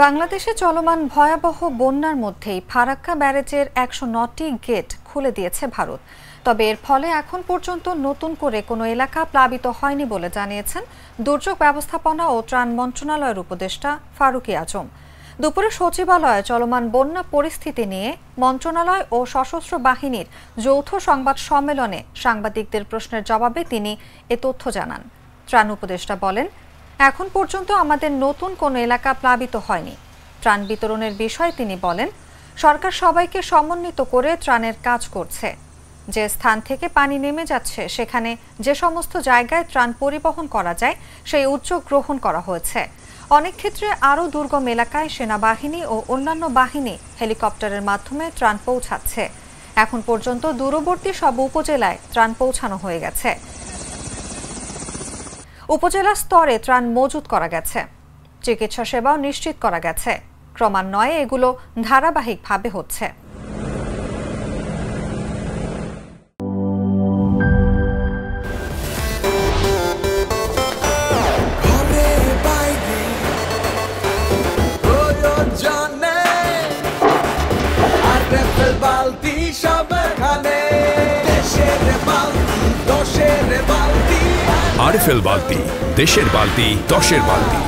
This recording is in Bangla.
বাংলাদেশে চলমান ভয়াবহ বন্যার মধ্যেই ফারাক্কা ব্যারেজের ১০৯টি গেট খুলে দিয়েছে ভারত। তবে এর ফলে এখন পর্যন্ত নতুন করে কোনো এলাকা প্লাবিত হয়নি বলে জানিয়েছেন দুর্যোগ ব্যবস্থাপনা ও ত্রাণ মন্ত্রণালয়ের উপদেষ্টা ফারুকী আজম। দুপুরে সচিবালয়ে চলমান বন্যা পরিস্থিতি নিয়ে মন্ত্রণালয় ও সশস্ত্র বাহিনীর যৌথ সংবাদ সম্মেলনে সাংবাদিকদের প্রশ্নের জবাবে তিনি এ তথ্য জানান। ত্রাণ উপদেষ্টা বলেন, এখন পর্যন্ত আমাদের নতুন কোনো এলাকা প্লাবিত হয়নি। ত্রাণ বিতরণের বিষয়ে তিনি বলেন, সরকার সবাইকে সমন্বিত করে ত্রাণের কাজ করছে। যে স্থান থেকে পানি নেমে যাচ্ছে সেখানে যে সমস্ত জায়গায় ত্রাণ পরিবহন করা যায় সেই উদ্যোগ গ্রহণ করা হয়েছে। অনেক ক্ষেত্রে আরও দুর্গম এলাকায় সেনাবাহিনী ও অন্যান্য বাহিনী হেলিকপ্টারের মাধ্যমে ত্রাণ পৌঁছাচ্ছে। এখন পর্যন্ত দূরবর্তী সব উপজেলায় ত্রাণ পৌঁছানো হয়ে গেছে। উপজেলা স্তরে ত্রাণ মজুত করা গেছে, চিকিৎসা সেবাও নিশ্চিত করা গেছে। ক্রমান্বয়ে এগুলো ধারাবাহিকভাবে হচ্ছে। আরএফএল বালতি, দেশের বালতি, দশের বালতি।